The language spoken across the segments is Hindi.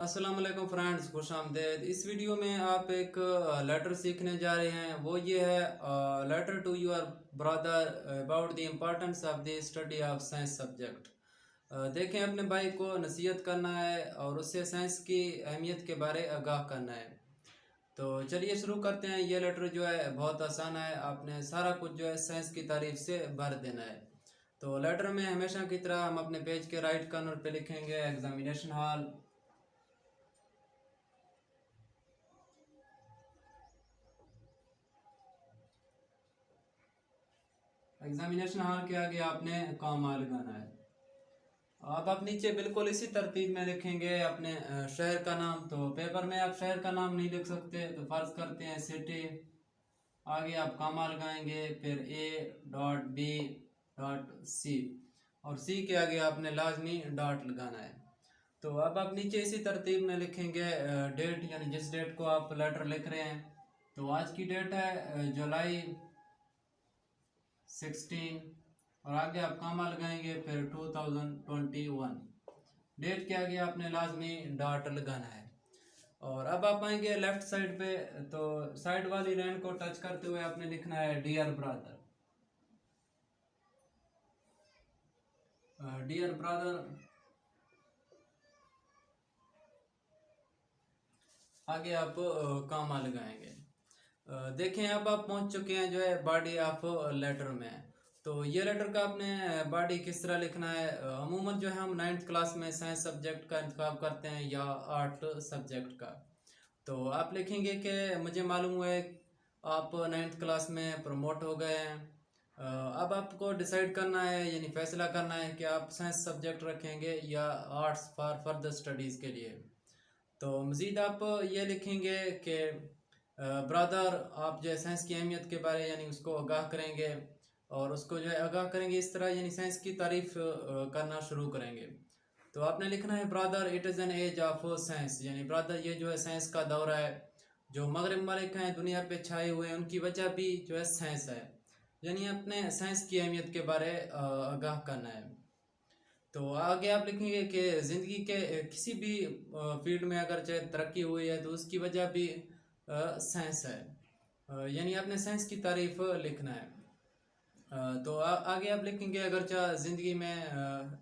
अस्सलाम वालेकुम फ्रेंड्स, खुश आमदेद। इस वीडियो में आप एक लेटर सीखने जा रहे हैं। वो ये है letter to your brother about the importance of the study of science subject. देखें, अपने भाई को नसीहत करना है और उससे साइंस की अहमियत के बारे आगाह करना है। तो चलिए शुरू करते हैं। ये लेटर जो है बहुत आसान है। आपने सारा कुछ जो है साइंस की तारीफ से भर देना है। तो लेटर में हमेशा की तरह हम अपने पेज के राइट कॉर्नर पे लिखेंगे एग्जामिनेशन हॉल। एग्जामिनेशन हॉल के आगे आपने कॉमा लगाना है। अब आप नीचे बिल्कुल इसी तरतीब में लिखेंगे अपने शहर का नाम। तो पेपर में आप शहर का नाम नहीं लिख सकते, तो फर्ज करते हैं सिटी। आगे आप कॉमा लगाएंगे, फिर A.B.C और सी के आगे आपने लाजमी डॉट लगाना है। तो अब आप नीचे इसी तरतीब में लिखेंगे डेट, यानी जिस डेट को आप लेटर लिख रहे हैं। तो आज की डेट है जुलाई 16 और आगे आप कॉमा लगाएंगे, फिर 2021। डेट के आगे आपने लाजमी डॉट लगाना है। और अब आप आएंगे लेफ्ट साइड पे। तो साइड वाली लाइन को टच करते हुए आपने लिखना है डियर ब्रदर। डियर ब्रदर, आगे आप कॉमा लगाएंगे। देखें, अब आप पहुंच चुके हैं जो है बॉडी ऑफ लेटर में। तो ये लेटर का आपने बॉडी किस तरह लिखना है। अमूमन जो है हम 9th क्लास में साइंस सब्जेक्ट का इंतखाब करते हैं या आर्ट सब्जेक्ट का। तो आप लिखेंगे कि मुझे मालूम हुआ है आप 9th क्लास में प्रमोट हो गए हैं। अब आपको डिसाइड करना है, यानी फैसला करना है कि आप साइंस सब्जेक्ट रखेंगे या आर्ट्स फॉर फर्दर स्टडीज़ के लिए। तो मज़ीद आप ये लिखेंगे कि ब्रदर, आप जो है साइंस की अहमियत के बारे यानी उसको आगाह करेंगे और उसको जो है आगाह करेंगे इस तरह, यानी साइंस की तारीफ करना शुरू करेंगे। तो आपने लिखना है brother it is an age of science, यानी ब्रदर ये जो है साइंस का दौरा है। जो मगरब मलिक हैं दुनिया पे छाए हुए हैं, उनकी वजह भी जो है साइंस है। यानी अपने साइंस की अहमियत के बारे आगाह करना है। तो आगे आप लिखेंगे कि ज़िंदगी के किसी भी फील्ड में अगर चाहे तरक्की हुई है तो उसकी वजह भी साइंस है। यानी आपने साइंस की तारीफ लिखना है। तो आगे आप लिखेंगे अगर चाहे ज़िंदगी में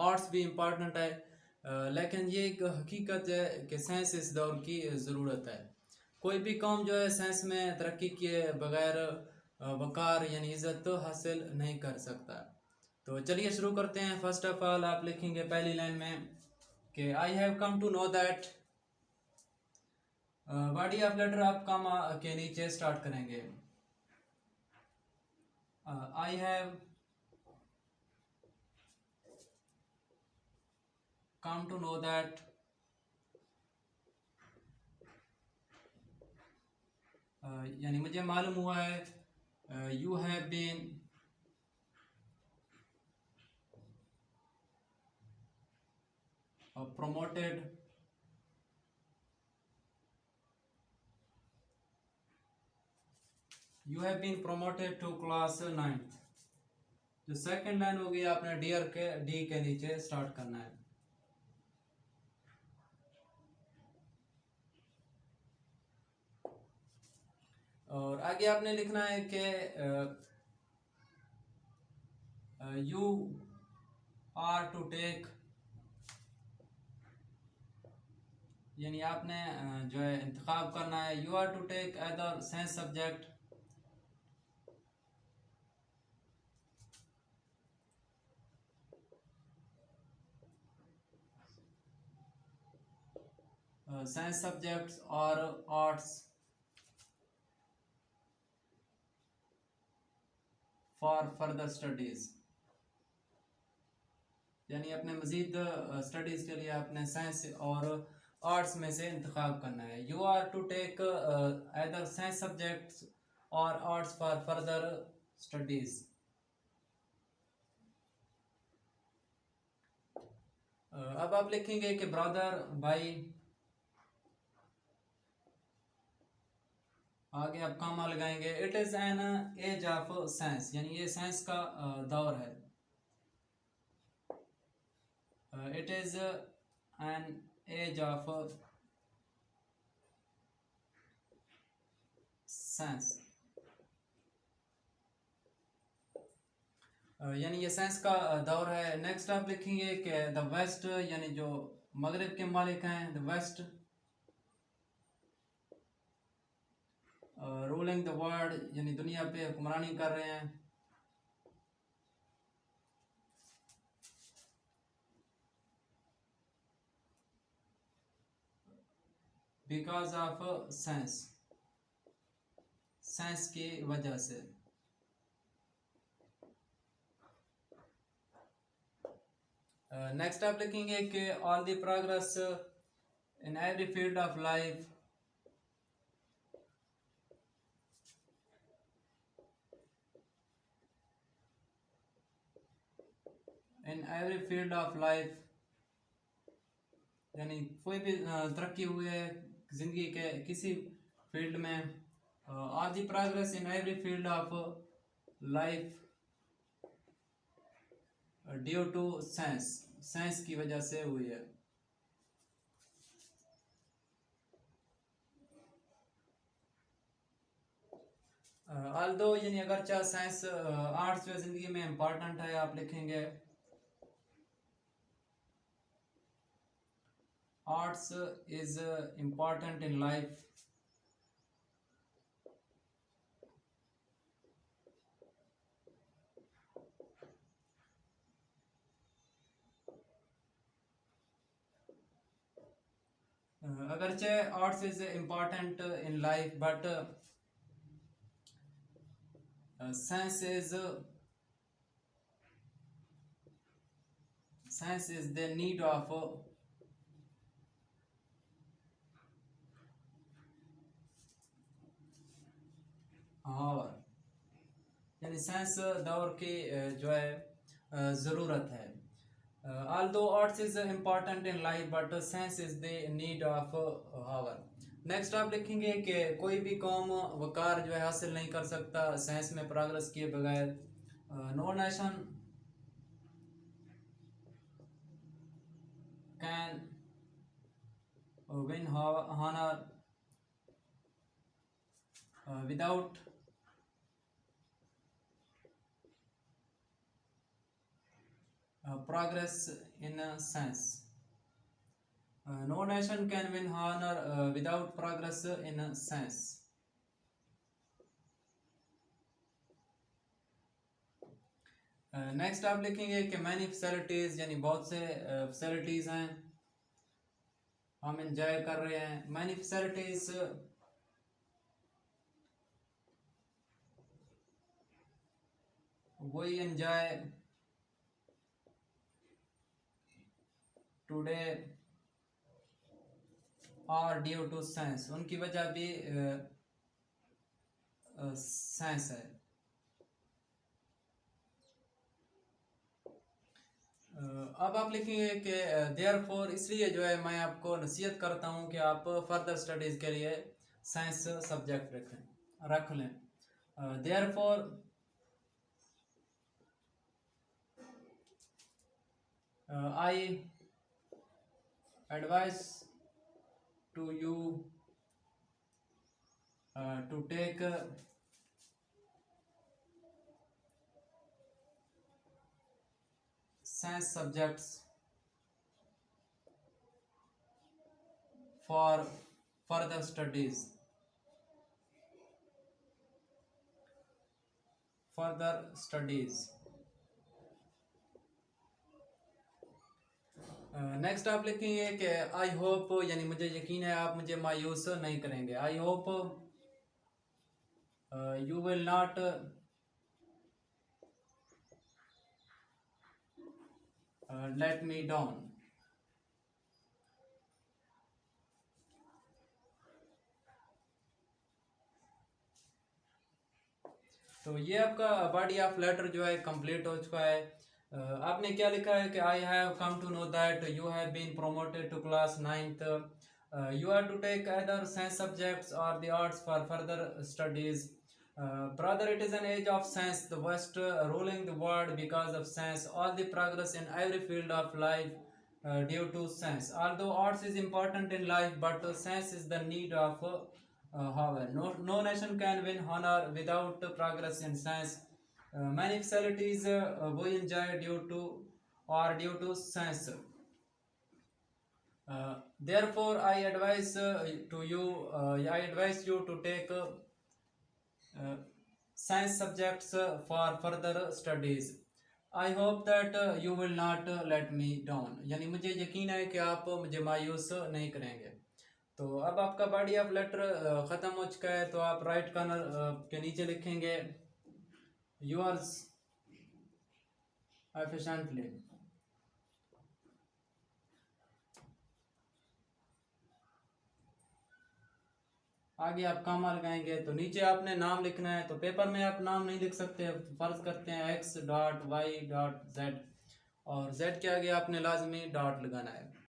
आर्ट्स भी इम्पॉर्टेंट है, लेकिन ये एक हकीकत है कि साइंस इस दौर की ज़रूरत है। कोई भी कौम जो है साइंस में तरक्की किए बगैर वक़ार यानी इज़्ज़त तो हासिल नहीं कर सकता। तो चलिए शुरू करते हैं। फर्स्ट ऑफ ऑल आप लिखेंगे पहली लाइन में कि I have come to know that. Body of letter आप कॉमा के नीचे स्टार्ट करेंगे। I have come to know that यानी मुझे मालूम हुआ है। You have been promoted to class 9th। जो सेकंड लाइन होगी आपने डियर के डी के नीचे स्टार्ट करना है। और आगे आपने लिखना है कि यू आर टू टेक, यानी आपने जो है इंतखाब करना है। You are to take other science subject science subjects और आर्ट्स फॉर फर्दर स्टडीज़, यानी अपने मज़ीद स्टडीज़ के लिए अपने साइंस और आर्ट्स में से इंतखाब करना है। You are to take other science subjects और आर्ट्स फॉर फर्दर स्टडीज़। अब आप लिखेंगे कि ब्रदर भाई, आगे आप कॉमा लगाएंगे। It is an age of science, यानी ये साइंस का दौर है। It is an age of science. यानी ये साइंस का दौर है। नेक्स्ट आप लिखेंगे कि द वेस्ट, यानी जो मगरिब के मालिक हैं, the west ruling the world, यानी दुनिया पे हुक्मरानी कर रहे हैं। बिकॉज ऑफ साइंस, साइंस की वजह से। नेक्स्ट आप लिखेंगे कि all the progress in every field of life, in every field of life, यानी कोई भी तरक्की हुई है जिंदगी के किसी फील्ड में। All the progress in every field of life due to science, science की वजह से हुई है। ऑल्दो, यानी अगरचा साइंस आर्ट्स जो जिंदगी में इम्पोर्टेंट है, आप लिखेंगे arts is important in life. अगरचे arts is important in life, but science is the need of hour, यानी साइंस दौर की जो है ज़रूरत है। although arts is important in life but science is the need of hour। Next आप लिखेंगे कि कोई भी कौम वकार जो है हासिल नहीं कर सकता साइंस में प्रोग्रेस किए बगैर। No nation can win honor without progress in science। No nation can win honor without progress in science। Next आप लिखेंगे कि मैनी फैसिलिटीज़, यानी बहुत से फैसिलिटीज़ हैं हम इंजॉय कर रहे हैं। Many facilities we enjoy today are due to science, उनकी वजह भी साइंस है। अब आप लिखेंगे कि देयरफॉर, इसलिए जो है मैं आपको नसीहत करता हूँ कि आप फर्दर स्टडीज़ के लिए साइंस सब्जेक्ट रख लें। Therefore I advice to you to take science subjects for further studies, further studies। Next आप लिखेंगे कि आई होप, यानी मुझे यकीन है आप मुझे मायूस नहीं करेंगे। I hope you will not let me down. तो ये आपका बॉडी ऑफ लेटर जो है कंप्लीट हो चुका है। आपने क्या लिखा है कि I have come to know that you have been promoted to class 9th, you are to take either science subjects or the arts for further studies। Brother, it is an age of science, the West ruling the world because of science, all the progress in every field of life due to science। Although arts is important in life, but science is the need of However, no nation can win honor without progress in science. Many facilities we enjoy due to science. Therefore, I advise you to take uh, science subjects for further studies. I hope that you will not let me down, यानी मुझे यकीन है कि आप मुझे मायूस नहीं करेंगे। तो अब आपका बॉडी ऑफ लेटर ख़त्म हो चुका है, तो आप राइट कॉर्नर के नीचे लिखेंगे योर्स एफिशिएंटली। आगे आप कॉमा लगाएंगे, तो नीचे आपने नाम लिखना है। तो पेपर में आप नाम नहीं लिख सकते, फर्ज करते हैं x.y.z, और z के आगे आपने लाजमी डॉट लगाना है।